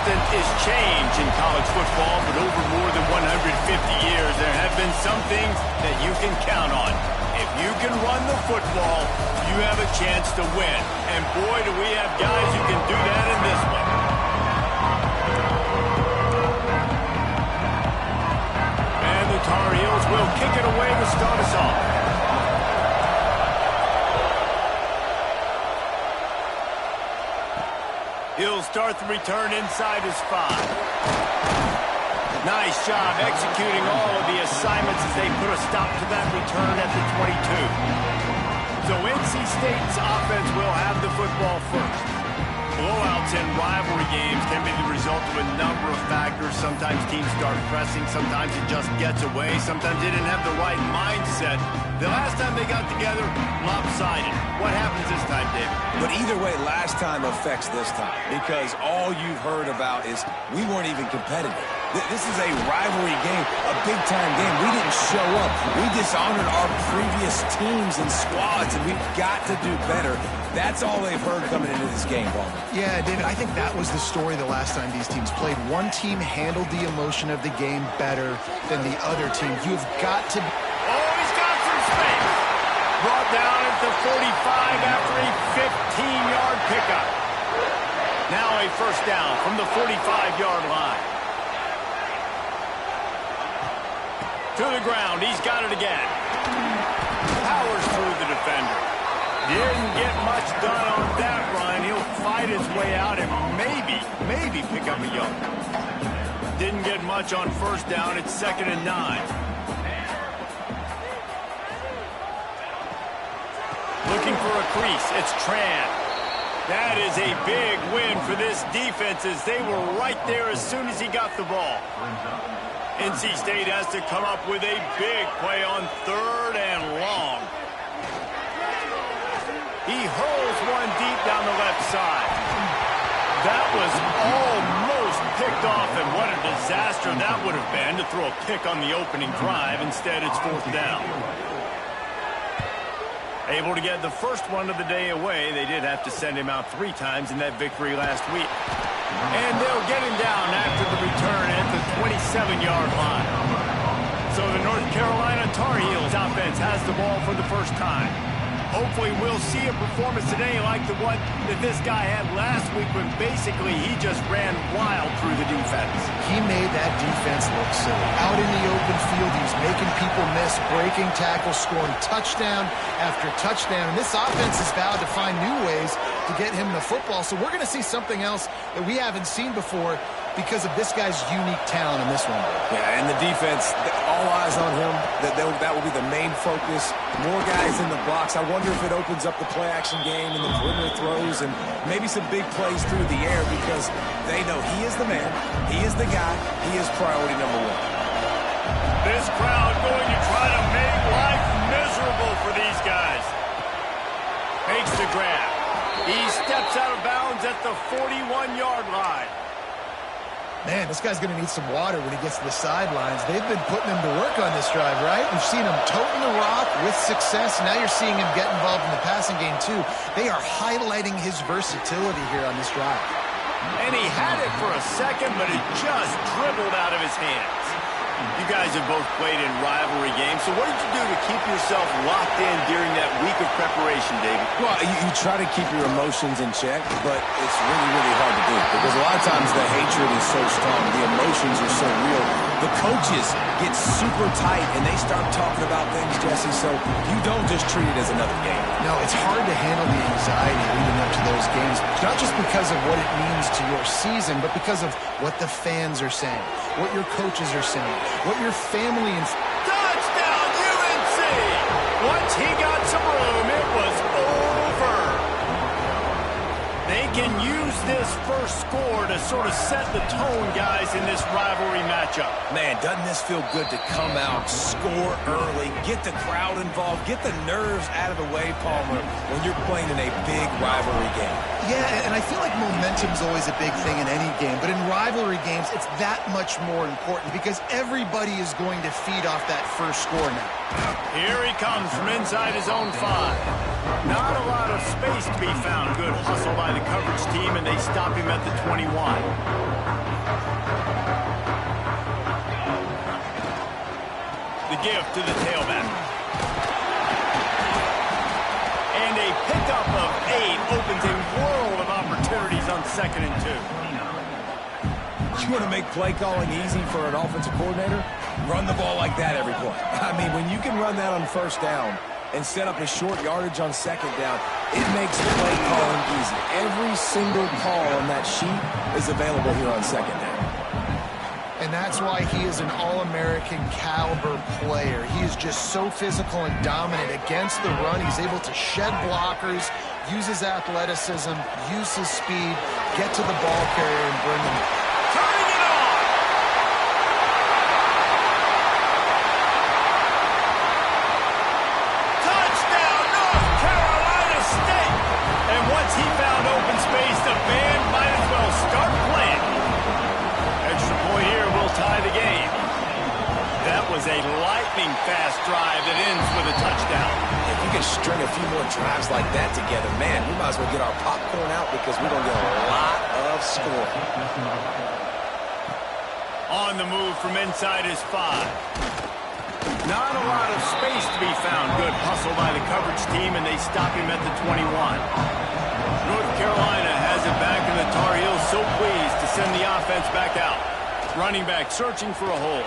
constant is change in college football, but over more than 150 years, there have been some things that you can count on. If you can run the football, you have a chance to win. And boy, do we have guys who can do that in this one. And the Tar Heels will kick it away to start us off. He'll start the return inside his 5. Nice job executing all of the assignments as they put a stop to that return at the 22. So NC State's offense will have the football first. Blowouts in rivalry games can be the result of a number of factors. Sometimes teams start pressing. Sometimes it just gets away. Sometimes they didn't have the right mindset. The last time they got together, lopsided. What happens this time, David? But either way, last time affects this time because all you've heard about is we weren't even competitive. This is a rivalry game, a big-time game. We didn't show up. We dishonored our previous teams and squads, and we've got to do better. That's all they've heard coming into this game, Ball. Yeah, David, I think that was the story the last time these teams played. One team handled the emotion of the game better than the other team. You've got to... Oh, he's got some space. Brought down at the 45 after a 15-yard pickup. Now a first down from the 45-yard line. To the ground, he's got it again. Powers through the defender. Didn't get much done on that run. He'll fight his way out and maybe pick up a yard. Didn't get much on first down. It's 2nd and 9. Looking for a crease. It's Tran. That is a big win for this defense as they were right there as soon as he got the ball. NC State has to come up with a big play on 3rd and long. He hurls one deep down the left side. That was almost picked off, and what a disaster that would have been to throw a pick on the opening drive. Instead, it's 4th down. Able to get the first one of the day away. They did have to send him out 3 times in that victory last week. And they'll get him down after the return at the 27-yard line. So the North Carolina Tar Heels offense has the ball for the first time. Hopefully we'll see a performance today like the one that this guy had last week when basically he just ran wild through the defense. He made that defense look silly. Out in the open field, he's making people miss, breaking tackles, scoring touchdown after touchdown. And this offense has vowed to find new ways to get him the football. So we're going to see something else that we haven't seen before because of this guy's unique talent in this one. Yeah, and the defense, all eyes on him. That will be the main focus. More guys in the box. I wonder if it opens up the play-action game and the perimeter throws and maybe some big plays through the air because they know he is the man, he is the guy, he is priority number 1. This crowd going to try to make life miserable for these guys. Makes the grab. He steps out of bounds at the 41-yard line. Man, this guy's going to need some water when he gets to the sidelines. They've been putting him to work on this drive, right? We've seen him toting the rock with success. Now you're seeing him get involved in the passing game, too. They are highlighting his versatility here on this drive. And he had it for a second, but it just dribbled out of his hands. You guys have both played in rivalry games, so what did you do to keep yourself locked in during that week of preparation, David? Well, you try to keep your emotions in check, but it's really, really hard to do because a lot of times the hatred is so strong, the emotions are so real. The coaches get super tight, and they start talking about things, Jesse, so you don't just treat it as another game. No, it's hard to handle the anxiety leading up to those games, not just because of what it means to your season, but because of what the fans are saying, what your coaches are saying, what your family and... Touchdown, UNC! Once he got some room, it was over. They can use this first score to sort of set the tone, guys, in this rivalry matchup. Man, doesn't this feel good to come out, score early, get the crowd involved, get the nerves out of the way, Palmer, when you're playing in a big rivalry game? Yeah, and I feel like momentum's always a big thing in any game, but in rivalry games, it's that much more important because everybody is going to feed off that first score now. Here he comes from inside his own 5. Not a lot of space to be found. Good hustle by the coverage team, and they stop him at the 21. gift to the tailback. And a pickup of 8 opens a world of opportunities on 2nd and 2. You want to make play calling easy for an offensive coordinator? Run the ball like that every play. I mean, when you can run that on 1st down and set up a short yardage on 2nd down, it makes play calling easy. Every single call on that sheet is available here on 2nd down. And that's why he is an All-American caliber player. He is just so physical and dominant against the run. He's able to shed blockers, use his athleticism, use his speed, get to the ball carrier and bring him. Turning it on! Touchdown, North Carolina State! And once he found open space, the band might as well start playing. Extra point here will tie the game. That was a lightning-fast drive that ends with a touchdown. If you can string a few more drives like that together, man, we might as well get our popcorn out because we're going to get a lot of scoring. On the move from inside his 5. Not a lot of space to be found. Good hustle by the coverage team, and they stop him at the 21. North Carolina has it back, and the Tar Heels so pleased to send the offense back out. Running back searching for a hole.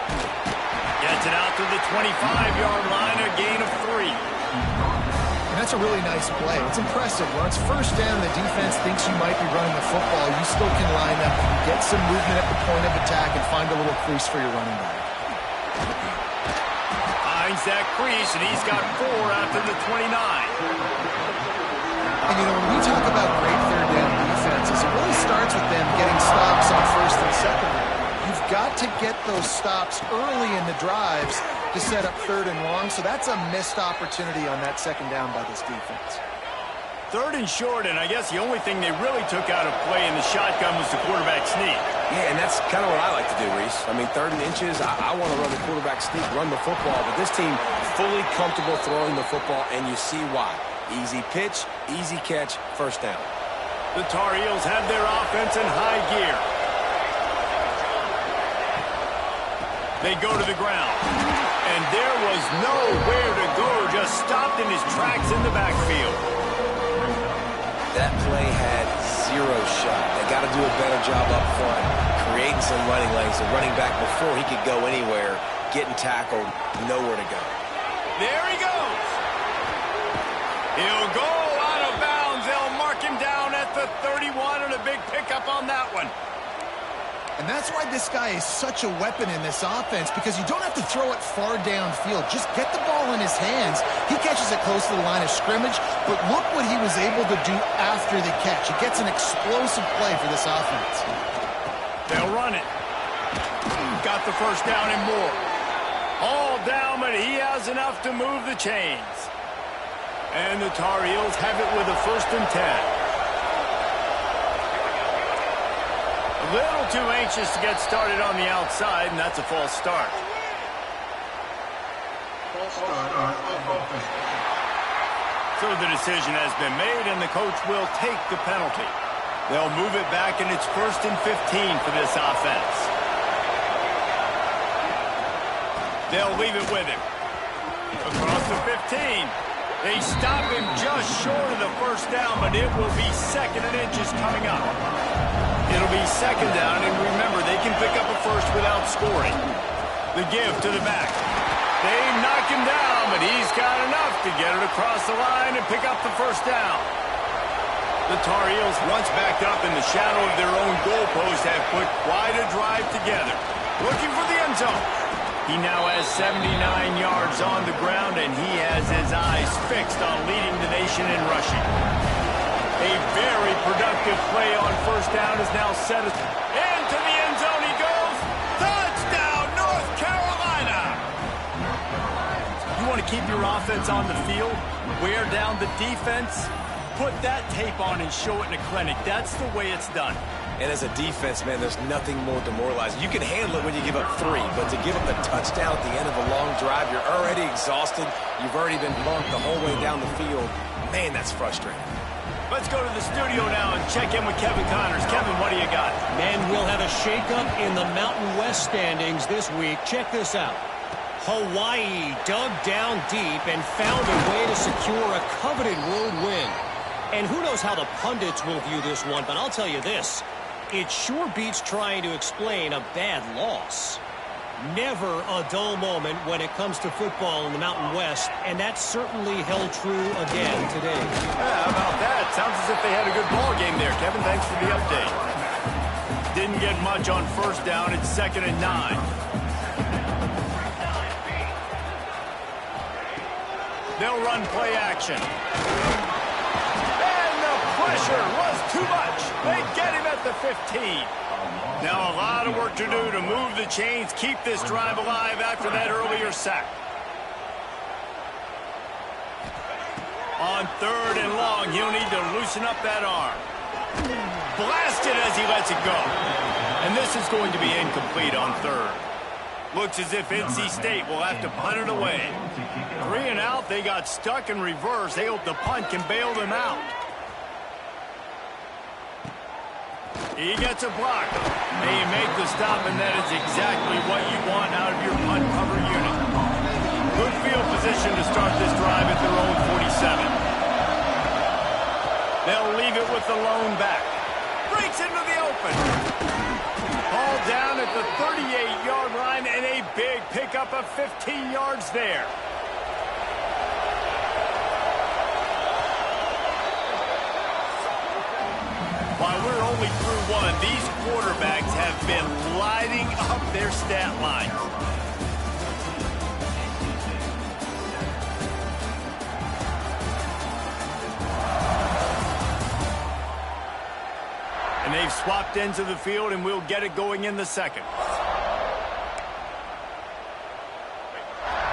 Gets it out to the 25-yard line, a gain of 3. And that's a really nice play. It's impressive. When it's 1st down, the defense thinks you might be running the football. You still can line up, get some movement at the point of attack, and find a little crease for your running back. Finds that crease, and he's got 4 after the 29. And, you know, when we talk about great 3rd down defenses, it really starts with them getting stops on 1st and 2nd. You've got to get those stops early in the drives to set up 3rd and long, so that's a missed opportunity on that 2nd down by this defense. 3rd and short, and I guess the only thing they really took out of play in the shotgun was the quarterback sneak. Yeah, and that's kind of what I like to do, Reese. I mean, 3rd and inches, I want to run the quarterback sneak, run the football, but this team fully comfortable throwing the football, and you see why. Easy pitch, easy catch, 1st down. The Tar Heels have their offense in high gear. They go to the ground. And there was nowhere to go, just stopped in his tracks in the backfield. That play had 0 shot. They got to do a better job up front, creating some running lanes. The running back, before he could go anywhere, getting tackled, nowhere to go. There he goes. He'll go out of bounds. They'll mark him down at the 31, and a big pickup on that one. And that's why this guy is such a weapon in this offense, because you don't have to throw it far downfield. Just get the ball in his hands. He catches it close to the line of scrimmage, but look what he was able to do after the catch. It gets an explosive play for this offense. They'll run it. Got the 1st down and more. All down, but he has enough to move the chains. And the Tar Heels have it with a 1st and 10. A little too anxious to get started on the outside, and that's a false start. So the decision has been made, and the coach will take the penalty. They'll move it back, and it's 1st and 15 for this offense. They'll leave it with him. Across the 15. They stop him just short of the 1st down, but it will be 2nd and inches coming up. It'll be 2nd down, and remember, they can pick up a 1st without scoring. The give to the back. They knock him down, but he's got enough to get it across the line and pick up the 1st down. The Tar Heels, once backed up in the shadow of their own goalpost, have put quite a drive together. Looking for the end zone. He now has 79 yards on the ground, and he has his eyes fixed on leading the nation in rushing. A very productive play on 1st down is now set. Into the end zone he goes. Touchdown, North Carolina! You want to keep your offense on the field? Wear down the defense? Put that tape on and show it in a clinic. That's the way it's done. And as a defense, man, there's nothing more demoralizing. You can handle it when you give up 3, but to give up the touchdown at the end of a long drive, you're already exhausted. You've already been bumped the whole way down the field. Man, that's frustrating. Let's go to the studio now and check in with Kevin Connors. Kevin, what do you got? And we'll have a shakeup in the Mountain West standings this week. Check this out. Hawaii dug down deep and found a way to secure a coveted road win. And who knows how the pundits will view this one, but I'll tell you this. It sure beats trying to explain a bad loss. Never a dull moment when it comes to football in the Mountain West, and that certainly held true again today. Yeah, how about that? Sounds as if they had a good ball game there, Kevin. Thanks for the update. Didn't get much on first down. It's 2nd and 9. They'll run play action. And the pressure was too much. They get him at the 15. Now a lot of work to do to move the chains, keep this drive alive after that earlier sack. On 3rd and long, he'll need to loosen up that arm. Blasted as he lets it go. And this is going to be incomplete on 3rd. Looks as if NC State will have to punt it away. 3 and out, they got stuck in reverse. They hope the punt can bail them out. He gets a block. And you make the stop, and that is exactly what you want out of your punt cover unit. Good field position to start this drive at their own 47. They'll leave it with the lone back. Breaks into the open. Ball down at the 38-yard line, and a big pickup of 15 yards there. While we're only through one, these quarterbacks have been lighting up their stat line. And they've swapped ends of the field, and we'll get it going in the 2nd.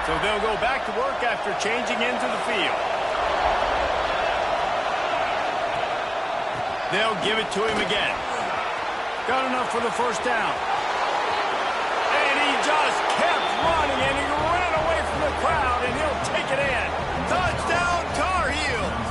So they'll go back to work after changing into the field. They'll give it to him again. Got enough for the first down. And he just kept running, and he ran away from the crowd, and he'll take it in. Touchdown, Tar Heels!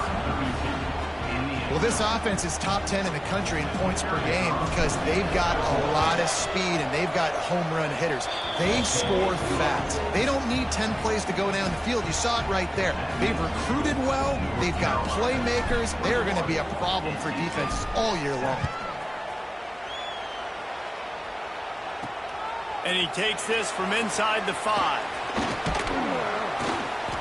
Well, this offense is top 10 in the country in points per game because they've got a lot of speed and they've got home run hitters. They score fast. They don't need 10 plays to go down the field. You saw it right there. They've recruited well. They've got playmakers. They're going to be a problem for defenses all year long. And he takes this from inside the 5.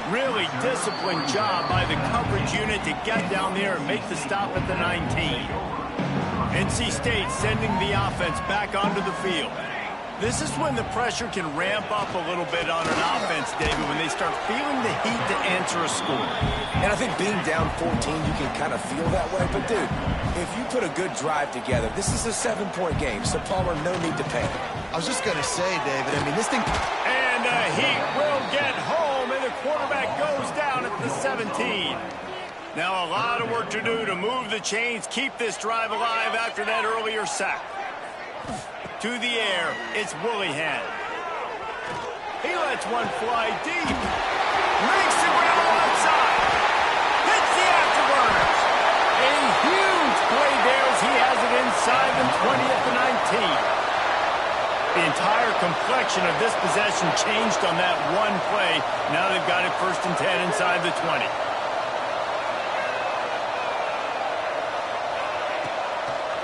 Really disciplined job by the coverage unit to get down there and make the stop at the 19. NC State sending the offense back onto the field. This is when the pressure can ramp up a little bit on an offense, David, when they start feeling the heat to answer a score. And I think being down 14, you can kind of feel that way. But, dude, if you put a good drive together, this is a 7-point game, so Palmer, no need to panic. I was just going to say, David, I mean, this thing... And the heat will get home, and the quarterback goes down at the 17. Now a lot of work to do to move the chains, keep this drive alive after that earlier sack. To the air, it's Willihan. He lets one fly deep. Makes the grab outside. Hits the afterburners. A huge play there as he has it inside the 20 at the 19. The entire complexion of this possession changed on that one play. Now they've got it 1st and 10 inside the 20.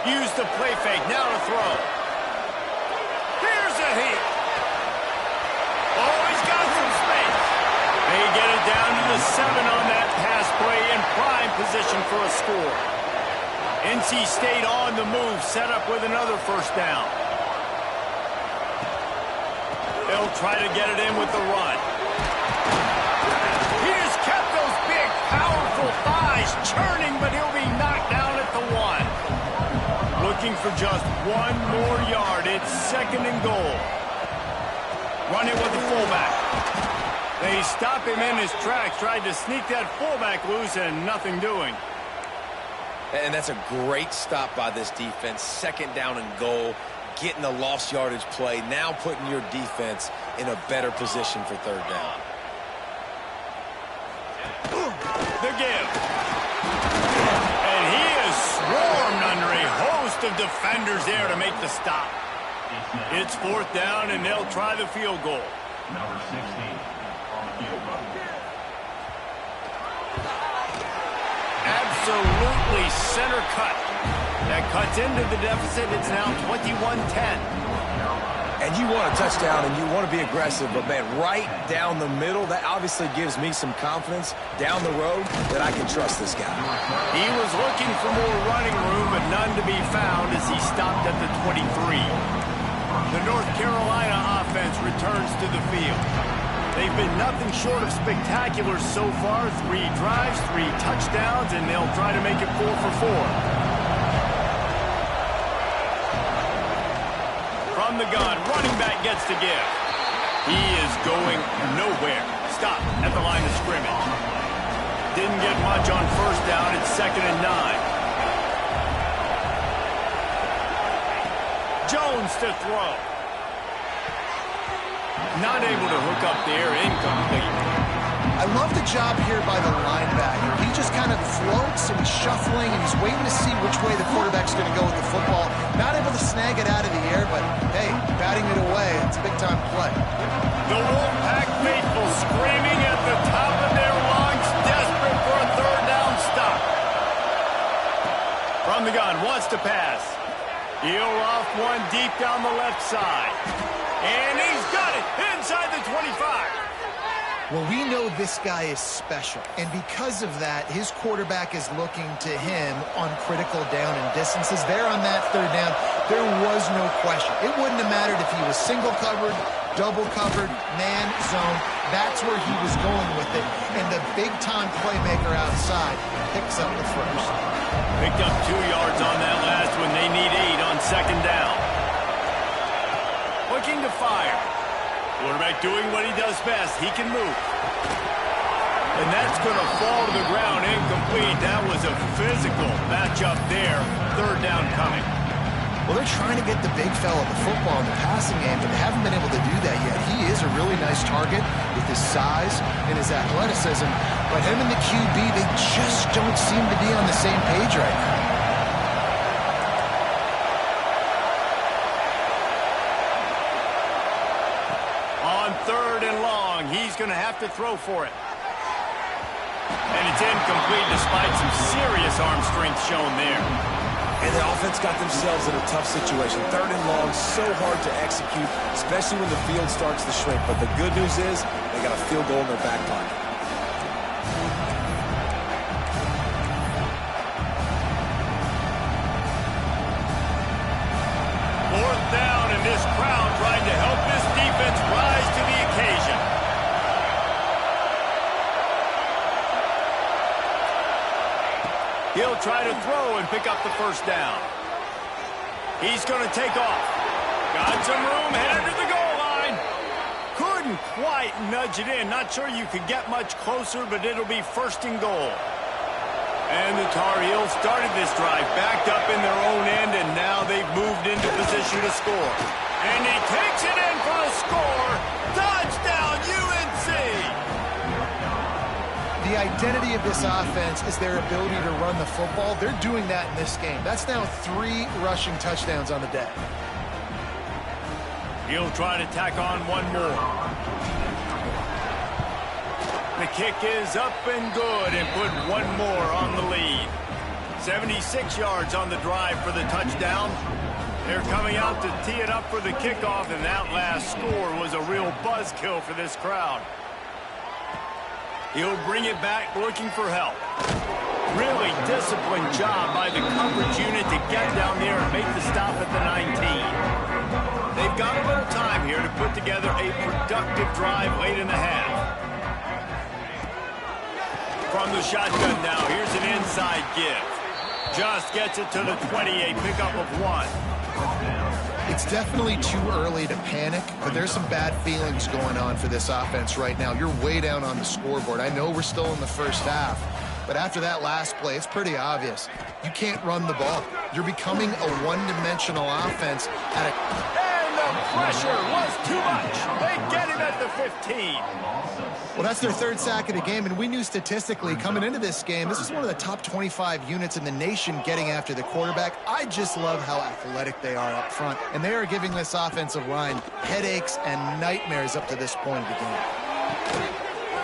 Use the play fake. Now to throw. Here's a hit. Oh, he's got some space. They get it down to the 7 on that pass play in prime position for a score. NC State on the move, set up with another first down. They'll try to get it in with the run. He just kept those big, powerful thighs churning, but he'll be knocked down at the 1. Looking for just one more yard. It's 2nd and goal. Run it with the fullback. They stop him in his tracks, tried to sneak that fullback loose, and nothing doing. And that's a great stop by this defense. 2nd down and goal. Getting the lost yardage play, now putting your defense in a better position for 3rd down. The give. And he is swarmed under a host of defenders there to make the stop. It's 4th down, and they'll try the field goal. Number 16 on the field. Absolutely center cut. That cuts into the deficit. It's now 21-10. And you want a touchdown and you want to be aggressive, but, man, right down the middle, that obviously gives me some confidence down the road that I can trust this guy. He was looking for more running room, but none to be found as he stopped at the 23. The North Carolina offense returns to the field. They've been nothing short of spectacular so far. 3 drives, 3 touchdowns, and they'll try to make it 4 for 4. From the gun, running back gets to give. He is going nowhere. Stop at the line of scrimmage. Didn't get much on first down. It's 2nd and 9. Jones to throw. Not able to hook up there. Incomplete. I love the job here by the linebacker. He just kind of floats and he's shuffling and he's waiting to see which way the quarterback's going to go with the football. Not able to snag it out of the air, but, hey, batting it away. It's a big-time play. The Wolfpack faithful screaming at the top of their lungs, desperate for a 3rd down stop. From the gun, wants to pass. He'll off one deep down the left side. And he's got it inside the 25. Well, we know this guy is special, and because of that, his quarterback is looking to him on critical down and distances. There on that 3rd down, there was no question. It wouldn't have mattered if he was single covered, double covered, man, zone. That's where he was going with it, and the big-time playmaker outside picks up the first. Picked up 2 yards on that last one. They need 8 on 2nd down. Looking to fire. Quarterback doing what he does best. He can move. And that's going to fall to the ground incomplete. That was a physical matchup there. 3rd down coming. Well, they're trying to get the big fella the football in the passing game, but they haven't been able to do that yet. He is a really nice target with his size and his athleticism, but him and the QB, they just don't seem to be on the same page right now. On 3rd and long, he's going to have to throw for it. And it's incomplete despite some serious arm strength shown there. And the offense got themselves in a tough situation. 3rd and long, so hard to execute, especially when the field starts to shrink. But the good news is they got a field goal in their back pocket. 4th down, and this crowd trying to help this defense rise to the occasion. He'll try to throw and pick up the 1st down. He's going to take off. Got some room, headed to the goal line. Couldn't quite nudge it in. Not sure you could get much closer, but it'll be 1st and goal. And the Tar Heels started this drive backed up in their own end, and now they've moved into position to score. And he takes it in for the score. Touchdown, UNC! The identity of this offense is their ability to run the football. They're doing that in this game. That's now 3 rushing touchdowns on the day. He'll try to tack on one more. The kick is up and good and put one more on the lead. 76 yards on the drive for the touchdown. They're coming out to tee it up for the kickoff, and that last score was a real buzzkill for this crowd. He'll bring it back looking for help. Really disciplined job by the coverage unit to get down there and make the stop at the 19. They've got a little time here to put together a productive drive late in the half. From the shotgun now, here's an inside give. Just gets it to the 28, pickup of 1. It's definitely too early to panic, but there's some bad feelings going on for this offense right now. You're way down on the scoreboard. I know we're still in the first half, but after that last play, it's pretty obvious. You can't run the ball. You're becoming a one-dimensional offense at a... And the pressure was too much. They get him at at the 15. Well, that's their third sack of the game, and we knew statistically coming into this game, this is one of the top 25 units in the nation getting after the quarterback. I just love how athletic they are up front, and they are giving this offensive line headaches and nightmares up to this point of the game.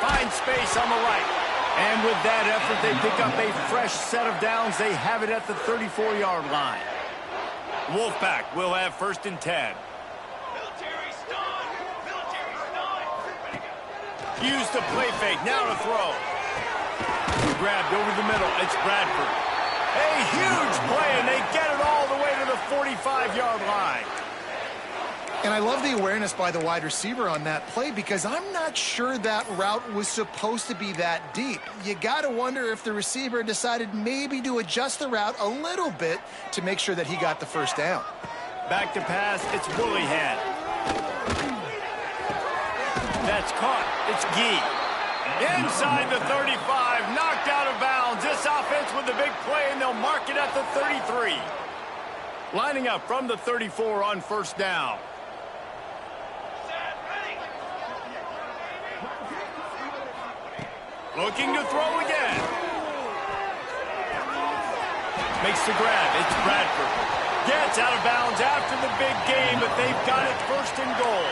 Find space on the right. And with that effort, they pick up a fresh set of downs. They have it at the 34-yard line. Wolfpack will have 1st and 10. Use the play fake. Now to throw. Grabbed over the middle. It's Bradford. A huge play, and they get it all the way to the 45-yard line. And I love the awareness by the wide receiver on that play because I'm not sure that route was supposed to be that deep. You got to wonder if the receiver decided maybe to adjust the route a little bit to make sure that he got the first down. Back to pass. It's Woollyhead. That's caught. It's Gee. Inside the 35, knocked out of bounds. This offense with a big play, and they'll mark it at the 33. Lining up from the 34 on 1st down. Looking to throw again. Makes the grab. It's Bradford. Gets out of bounds after the big game, but they've got it 1st and goal.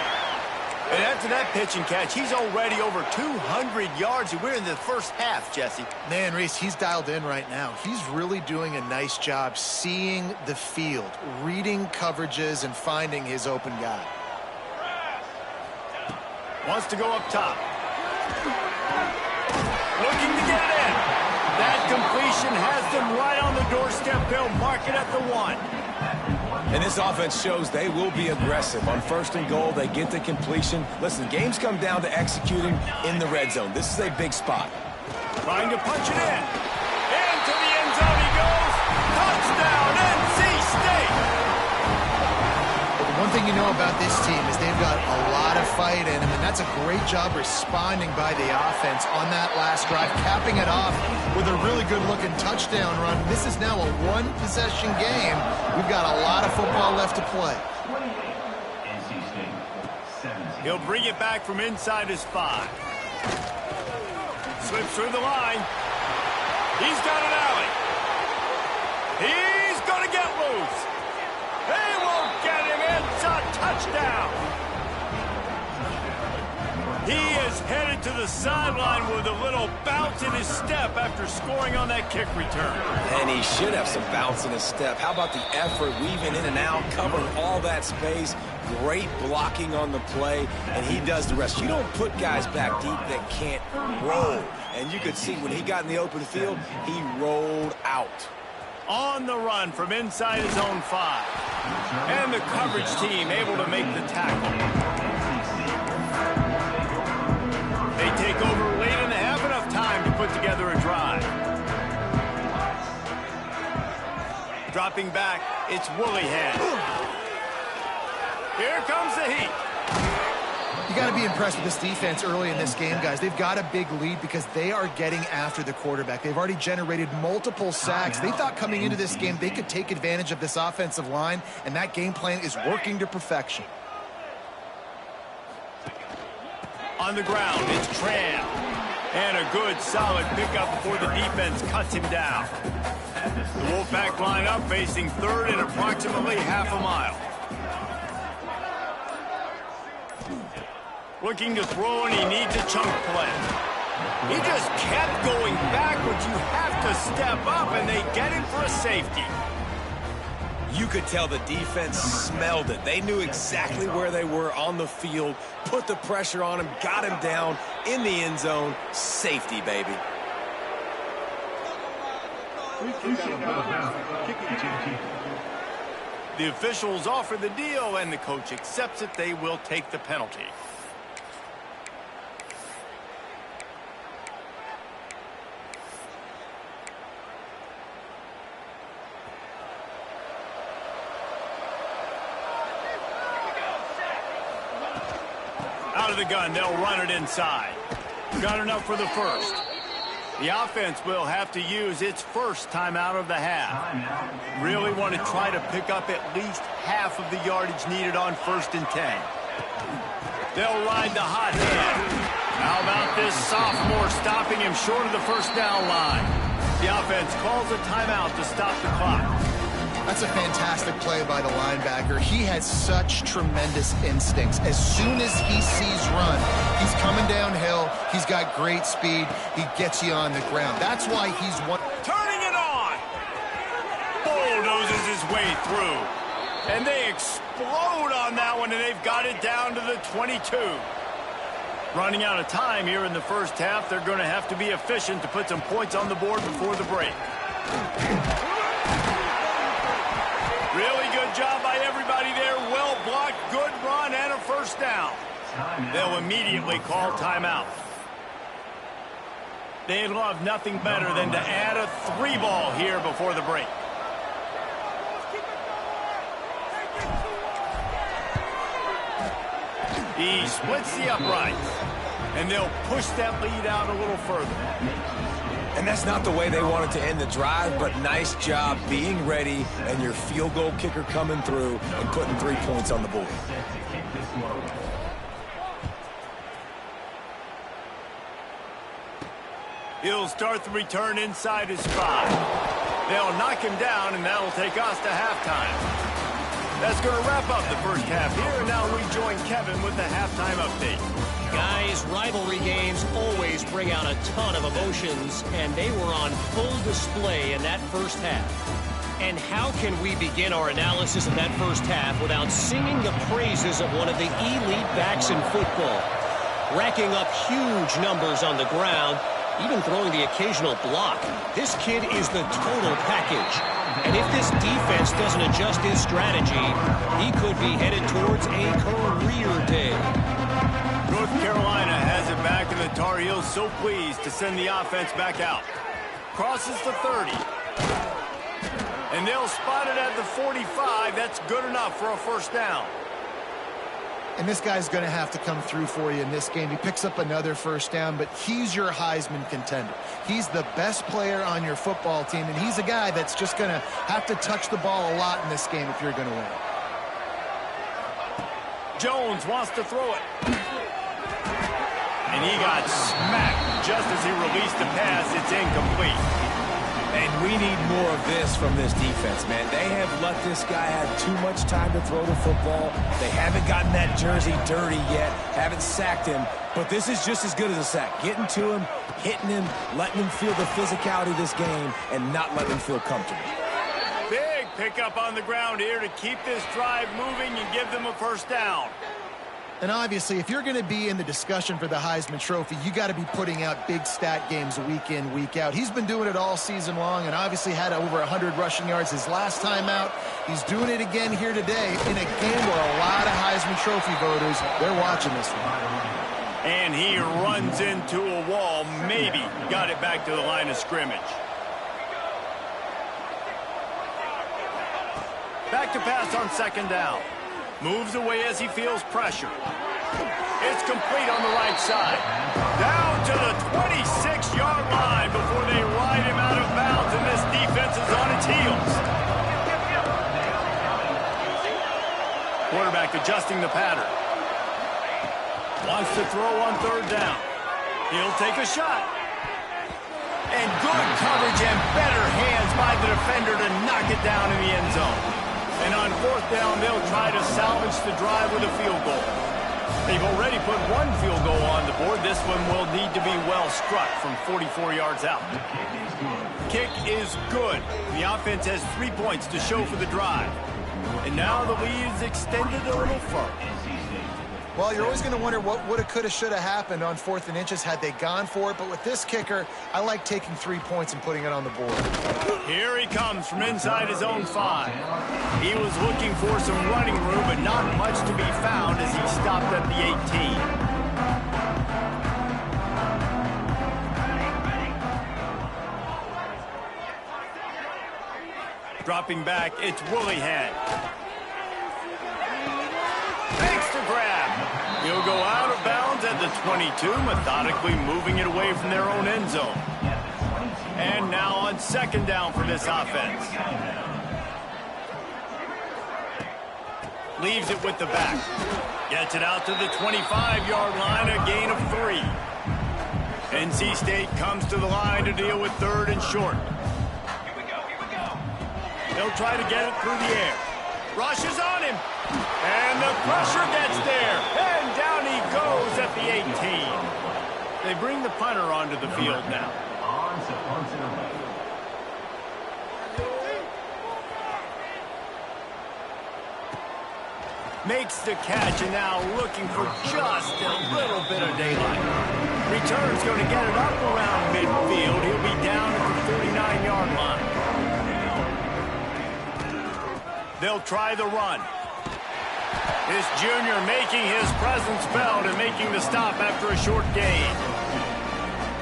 And after that pitch and catch, he's already over 200 yards, and we're in the first half, Jesse. Man, Reese, he's dialed in right now. He's really doing a nice job seeing the field, reading coverages, and finding his open guy. Wants to go up top. Looking to get in. That completion has them right on the doorstep. They'll mark it at the 1. And this offense shows they will be aggressive. On 1st and goal, they get the completion. Listen, games come down to executing in the red zone. This is a big spot. Trying to punch it in. Into the end zone he goes. Touchdown, NC State. Well, the one thing you know about this team is they've got a lot of fight in them, and that's a great job responding by the offense on that last drive, capping it off with a really good-looking touchdown run. This is now a one-possession game. We've got a lot of football left to play. He'll bring it back from inside his 5. Slips through the line. He's got an alley. He's going to get loose. They won't get him. It's a touchdown. He is headed to the sideline with a little bounce in his step after scoring on that kick return. And he should have some bounce in his step. How about the effort, weaving in and out, covering all that space, great blocking on the play, and he does the rest. You don't put guys back deep that can't roll. And you could see when he got in the open field, he rolled out. On the run from inside his own 5. And the coverage team able to make the tackle. They take over late and have enough time to put together a drive. Dropping back, it's Woollyhead. Here comes the heat. You got to be impressed with this defense early in this game, guys. They've got a big lead because they are getting after the quarterback. They've already generated multiple sacks. They thought coming into this game they could take advantage of this offensive line, and that game plan is working to perfection. On the ground, it's Tran. And a good, solid pickup before the defense cuts him down. The Wolfpack line up, facing 3rd and approximately half a mile. Looking to throw, and he needs a chunk play. He just kept going backwards. You have to step up, and they get him for a safety. You could tell the defense smelled it. They knew exactly where they were on the field, put the pressure on him, got him down in the end zone. Safety, baby. The officials offer the deal, and the coach accepts it. They will take the penalty. Out of the gun, they'll run it inside. Got enough for the first. The offense will have to use its first timeout of the half. Really want to try to pick up at least half of the yardage needed on 1st and 10. They'll ride the hot hand. How about this sophomore stopping him short of the first down line? The offense calls a timeout to stop the clock. That's a fantastic play by the linebacker. He has such tremendous instincts. As soon as he sees run, he's coming downhill. He's got great speed. He gets you on the ground. That's why he's one. Turning it on. Bulldozes his way through. And they explode on that one, and they've got it down to the 22. Running out of time here in the first half. They're going to have to be efficient to put some points on the board before the break. Really good job by everybody there. Well blocked, good run, and a first down. They'll immediately call timeout. They'd love nothing better than to add a 3-ball here before the break. He splits the uprights, and they'll push that lead out a little further. And that's not the way they wanted to end the drive, but nice job being ready and your field goal kicker coming through and putting 3 points on the board. He'll start the return inside his 5. They'll knock him down, and that'll take us to halftime. That's going to wrap up the first half here, and now we join Kevin with the halftime update. Guys, rivalry games always bring out a ton of emotions, and they were on full display in that first half. And how can we begin our analysis of that first half without singing the praises of one of the elite backs in football? Racking up huge numbers on the ground, even throwing the occasional block. This kid is the total package. And if this defense doesn't adjust his strategy, he could be headed towards a career day. North Carolina has it back, and the Tar Heels so pleased to send the offense back out. Crosses the 30. And they'll spot it at the 45. That's good enough for a first down. And this guy's going to have to come through for you in this game. He picks up another first down, but he's your Heisman contender. He's the best player on your football team, and he's a guy that's just going to have to touch the ball a lot in this game if you're going to win. Jones wants to throw it. And he got smacked just as he released the pass. It's incomplete. And we need more of this from this defense, man. They have let this guy have too much time to throw the football. They haven't gotten that jersey dirty yet, haven't sacked him. But this is just as good as a sack. Getting to him, hitting him, letting him feel the physicality of this game, and not letting him feel comfortable. Big pickup on the ground here to keep this drive moving and give them a first down. And obviously, if you're going to be in the discussion for the Heisman Trophy, you got to be putting out big stat games week in, week out. He's been doing it all season long and obviously had over 100 rushing yards his last time out. He's doing it again here today in a game where a lot of Heisman Trophy voters, they're watching this one. And he runs into a wall, maybe got it back to the line of scrimmage. Back to pass on second down. Moves away as he feels pressure. It's complete on the right side. Down to the 26-yard line before they ride him out of bounds, and this defense is on its heels. Quarterback adjusting the pattern. Wants to throw on third down. He'll take a shot. And good coverage and better hands by the defender to knock it down in the end zone. And on fourth down, they'll try to salvage the drive with a field goal. They've already put one field goal on the board. This one will need to be well struck from 44 yards out. Kick is good. The offense has 3 points to show for the drive. And now the lead is extended a little further. Well, you're always going to wonder what woulda, coulda, shoulda happened on 4th and inches had they gone for it. But with this kicker, I like taking 3 points and putting it on the board. Here he comes from inside his own 5. He was looking for some running room, but not much to be found as he stopped at the 18. Dropping back, it's Willihan. Thanks to grab. He'll go out of bounds at the 22, methodically moving it away from their own end zone. And now on second down for this offense. Leaves it with the back. Gets it out to the 25-yard line, a gain of 3. NC State comes to the line to deal with 3rd and short. Here we go. They'll try to get it through the air. Rushes on him. And the pressure gets there. And down he goes at the 18. They bring the punter onto the field now. Makes the catch, and now looking for just a little bit of daylight. Return's going to get it up around midfield. He'll be down at the 49-yard line. They'll try the run. This junior making his presence felt and making the stop after a short gain.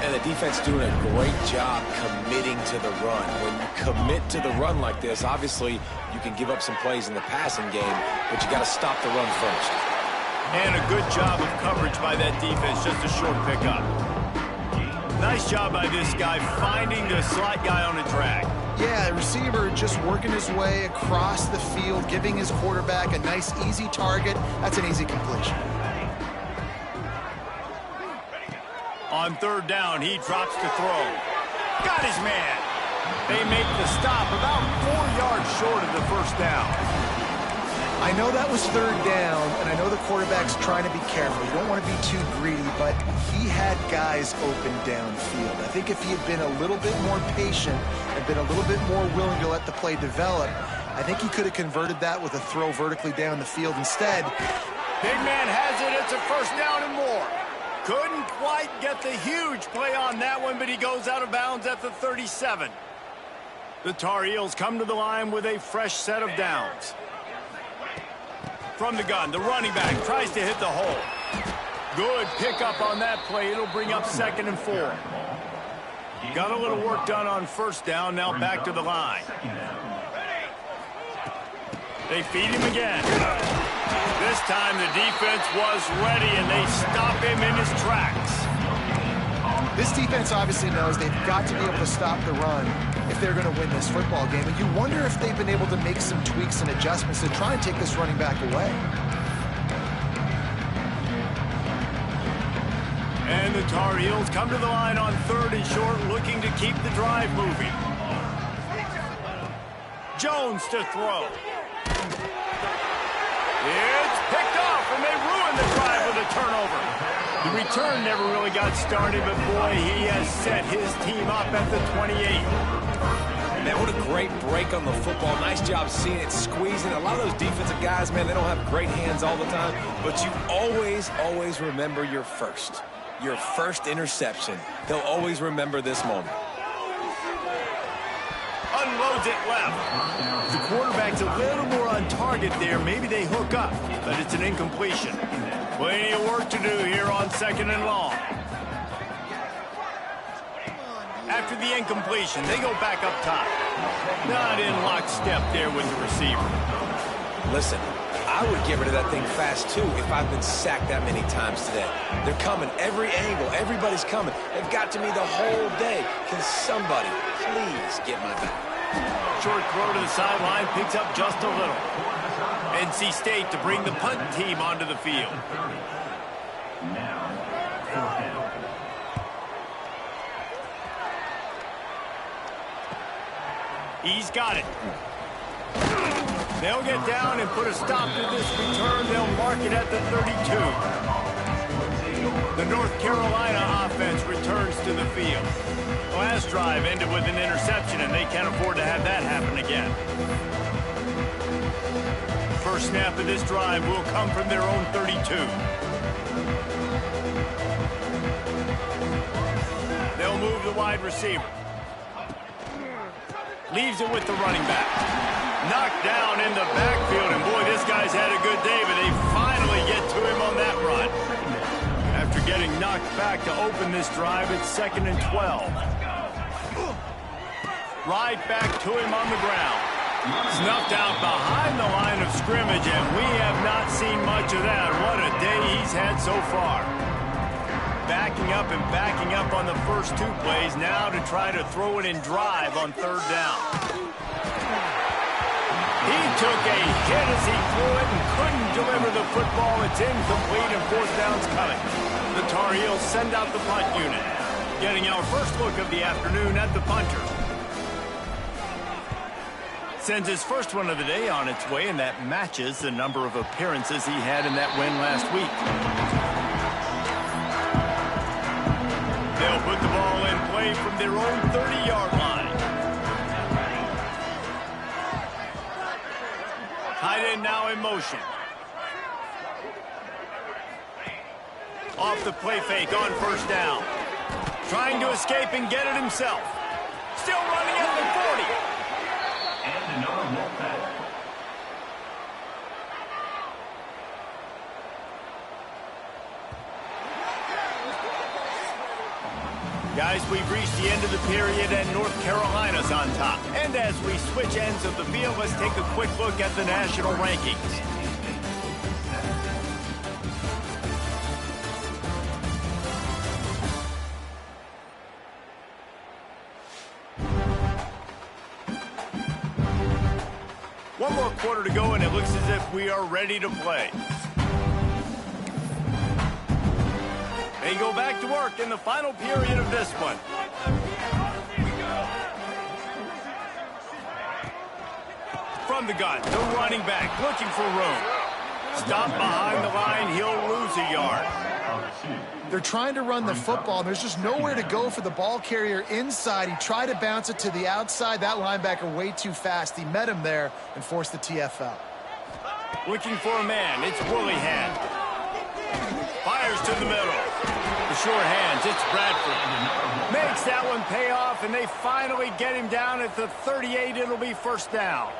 And the defense doing a great job committing to the run. When you commit to the run like this, obviously you can give up some plays in the passing game, but you got to stop the run first. And a good job of coverage by that defense, just a short pickup. Nice job by this guy finding the slot guy on a drag. Yeah, the receiver just working his way across the field, giving his quarterback a nice, easy target. That's an easy completion. On 3rd down, he drops to throw. Got his man. They make the stop about 4 yards short of the first down. I know that was 3rd down, and I know the quarterback's trying to be careful. You don't want to be too greedy, but he had guys open downfield. I think if he had been a little bit more patient and been a little bit more willing to let the play develop, I think he could have converted that with a throw vertically down the field instead. Big man has it. It's a 1st down and more. Couldn't quite get the huge play on that one, but he goes out of bounds at the 37. The Tar Heels come to the line with a fresh set of downs. From the gun, the running back tries to hit the hole. Good pickup on that play. It'll bring up 2nd and 4. Got a little work done on 1st down. Now back to the line. They feed him again. This time the defense was ready, and they stop him in his tracks. This defense obviously knows they've got to be able to stop the run if they're going to win this football game. And you wonder if they've been able to make some tweaks and adjustments to try and take this running back away. And the Tar Heels come to the line on 3rd and short, looking to keep the drive moving. Jones to throw. It's picked off, and they ruin the drive with a turnover. The return never really got started, but boy, he has set his team up at the 28. Man, what a great break on the football. Nice job seeing it, squeezing. A lot of those defensive guys, man, they don't have great hands all the time, but you always remember your first interception. They'll always remember this moment. Unloads it left. The quarterback's a little more on target there. Maybe they hook up, but it's an incompletion. Plenty of work to do here on 2nd and long. After the incompletion, they go back up top. Not in lockstep there with the receiver. Listen, I would get rid of that thing fast, too, if I've been sacked that many times today. They're coming every angle. Everybody's coming. They've got to me the whole day. Can somebody please get my back? Short throw to the sideline, picks up just a little. NC State to bring the punt team onto the field. Now, 4th down. He's got it. They'll get down and put a stop to this return. They'll mark it at the 32. The North Carolina offense returns to the field. Last drive ended with an interception, and they can't afford to have that happen again. First snap of this drive will come from their own 32. They'll move the wide receiver. Leaves it with the running back. Knocked down in the backfield, and boy, this guy's had a good day, but they finally get to him on that run. After getting knocked back to open this drive, it's 2nd and 12. Right back to him on the ground. Snuffed out behind the line of scrimmage, and we have not seen much of that. What a day he's had so far. Backing up on the first 2 plays, now to try to throw it in drive on 3rd down. He took a hit as he threw it and couldn't deliver the football. It's incomplete and fourth down's coming. The Tar Heels send out the punt unit. Getting our first look of the afternoon at the punter. Sends his first one of the day on its way, and that matches the number of appearances he had in that win last week. They'll put the ball in play from their own 30-yard line. Tight end now in motion. Off the play fake on first down. Trying to escape and get it himself. Still running at the 40. And another Wolfpack. Guys, we've reached the end of the period and North Carolina's on top. And as we switch ends of the field, let's take a quick look at the national rankings. One more quarter to go, and it looks as if we are ready to play. They go back to work in the final period of this one. From the gun, the running back looking for room. Stop behind the line, he'll lose a yard. They're trying to run the football, and there's just nowhere to go for the ball carrier inside. He tried to bounce it to the outside. That linebacker way too fast. He met him there and forced the TFL. Looking for a man, it's Woollyhan. Fires to the middle. The short hands, it's Bradford. Makes that one pay off, and they finally get him down at the 38. It'll be first down.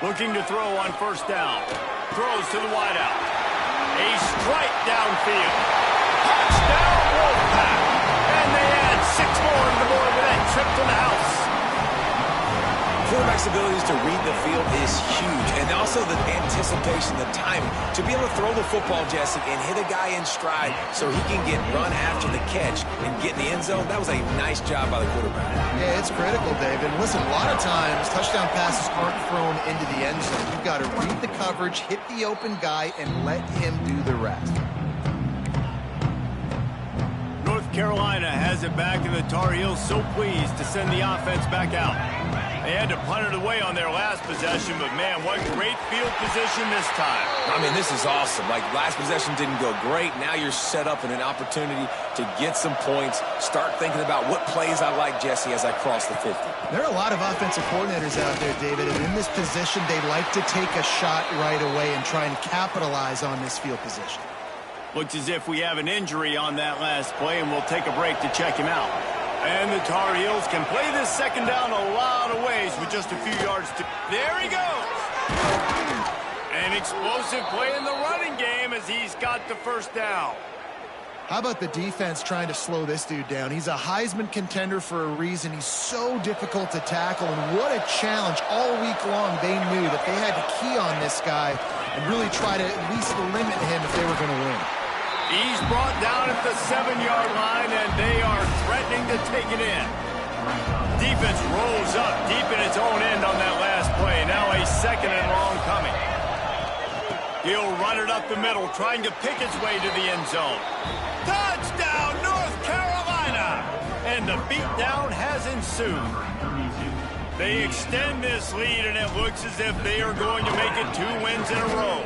Looking to throw on first down. Throws to the wideout. A strike downfield. Touchdown, Wolfpack. And they add 6 more to the board with that trip to the house. Quarterback's abilities to read the field is huge, and also the anticipation, the timing. To be able to throw the football, Jesse, and hit a guy in stride so he can get run after the catch and get in the end zone, that was a nice job by the quarterback. Yeah, it's critical, David. Listen, a lot of times, touchdown passes aren't thrown into the end zone. You've got to read the coverage, hit the open guy, and let him do the rest. North Carolina has it back, and the Tar Heels so pleased to send the offense back out. They had to punt it away on their last possession, but man, what great field position this time. I mean, this is awesome. Like, last possession didn't go great. Now you're set up in an opportunity to get some points. Start thinking about what plays I like, Jesse, as I cross the 50. There are a lot of offensive coordinators out there, David, and in this position, they like to take a shot right away and try and capitalize on this field position. Looks as if we have an injury on that last play, and we'll take a break to check him out. And the Tar Heels can play this second down a lot of ways with just a few yards to... There he goes! An explosive play in the running game as he's got the first down. How about the defense trying to slow this dude down? He's a Heisman contender for a reason. He's so difficult to tackle, and what a challenge. All week long, they knew that they had to key on this guy and really try to at least limit him if they were going to win. He's brought down at the 7-yard line, and they are threatening to take it in. Defense rolls up deep in its own end on that last play. Now a second and long coming. He'll run it up the middle, trying to pick its way to the end zone. Touchdown, North Carolina! And the beatdown has ensued. They extend this lead, and it looks as if they are going to make it 2 wins in a row.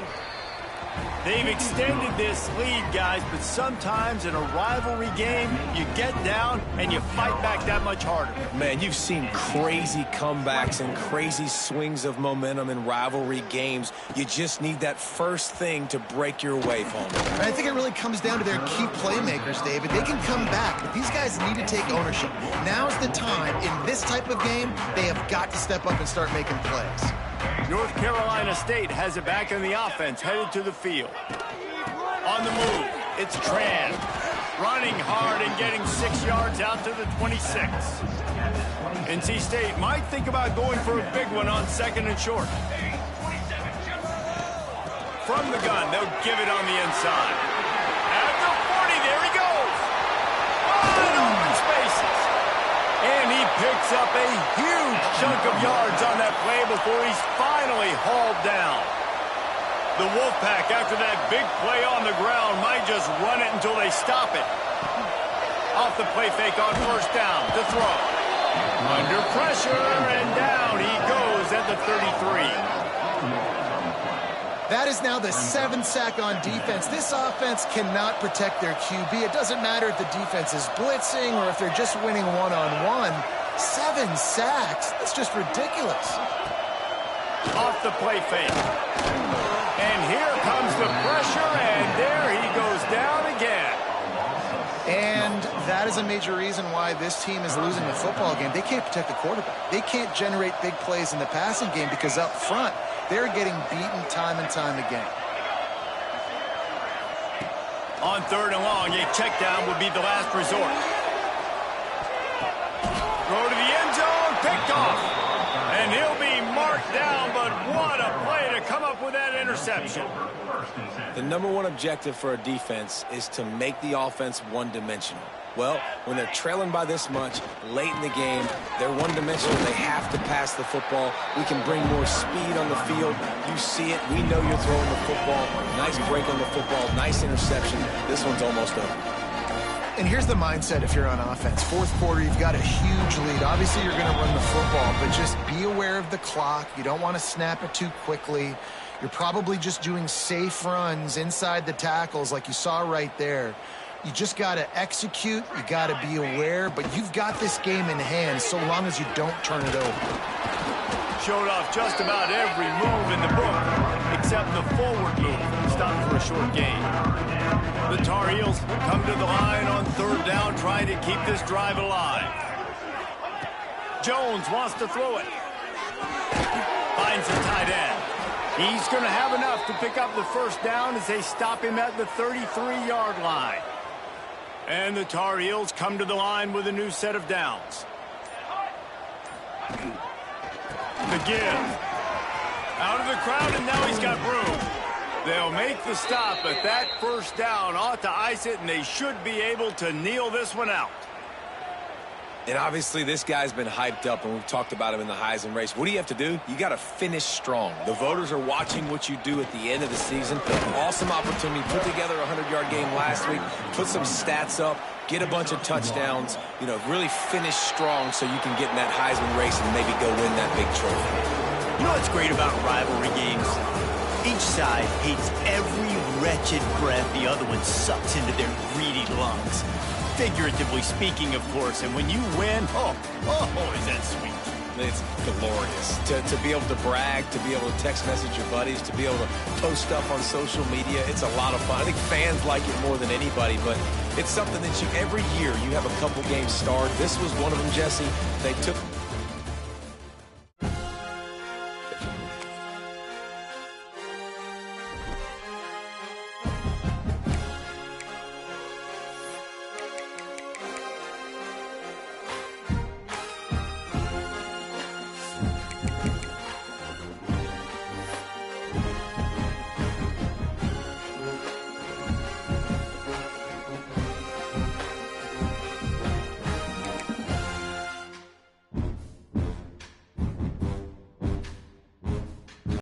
They've extended this lead, guys, but sometimes in a rivalry game, you get down and you fight back that much harder. Man, you've seen crazy comebacks and crazy swings of momentum in rivalry games. You just need that first thing to break your way home. I think it really comes down to their key playmakers, David. They can come back, but these guys need to take ownership. Now's the time. In this type of game, they have got to step up and start making plays. North Carolina State has it back in the offense, headed to the field. On the move, it's Tran. Running hard and getting 6 yards out to the 26. NC State might think about going for a big one on second and short. From the gun, they'll give it on the inside. At the 40, there he goes. Final And he picks up a huge chunk of yards on that play before he's finally hauled down. The Wolfpack, after that big play on the ground, might just run it until they stop it. Off the play fake on first down to throw. Under pressure, and down he goes at the 33. That is now the 7th sack on defense. This offense cannot protect their QB. It doesn't matter if the defense is blitzing or if they're just winning one-on-one. 7 sacks? That's just ridiculous. Off the play fake. And here comes the pressure, and there he goes down again. And that is a major reason why this team is losing the football game. They can't protect the quarterback. They can't generate big plays in the passing game because up front, they're getting beaten time and time again. On 3rd and long, a check down would be the last resort. Throw to the end zone, picked off. And he'll be marked down, but what a play to come up with that interception. The #1 objective for a defense is to make the offense one-dimensional. Well, when they're trailing by this much, late in the game, they're one-dimensional. They have to pass the football. We can bring more speed on the field. You see it. We know you're throwing the football. Nice break on the football. Nice interception. This one's almost over. And here's the mindset if you're on offense. 4th quarter, you've got a huge lead. Obviously, you're going to run the football, but just be aware of the clock. You don't want to snap it too quickly. You're probably just doing safe runs inside the tackles like you saw right there. You just got to execute. You got to be aware, but you've got this game in hand so long as you don't turn it over. Showed off just about every move in the book, except the forward move, stopped for a short gain. The Tar Heels come to the line on 3rd down, trying to keep this drive alive. Jones wants to throw it. Finds the tight end. He's going to have enough to pick up the first down as they stop him at the 33-yard line. And the Tar Heels come to the line with a new set of downs. The give. Out of the crowd, and now he's got room. They'll make the stop, but that first down ought to ice it, and they should be able to kneel this one out. And obviously this guy's been hyped up, and we've talked about him in the Heisman race. What do you have to do? You got to finish strong. The voters are watching what you do at the end of the season. Awesome opportunity. Put together a 100-yard game last week. Put some stats up. Get a bunch of touchdowns. You know, really finish strong so you can get in that Heisman race and maybe go win that big trophy. You know what's great about rivalry games? Each side hates every wretched breath the other one sucks into their greedy lungs. Figuratively speaking, of course, and when you win, oh, is that sweet. It's glorious. To be able to brag, to be able to text message your buddies, to be able to post stuff on social media, it's a lot of fun. I think fans like it more than anybody, but it's something that every year you have a couple games starred. This was one of them, Jesse. They took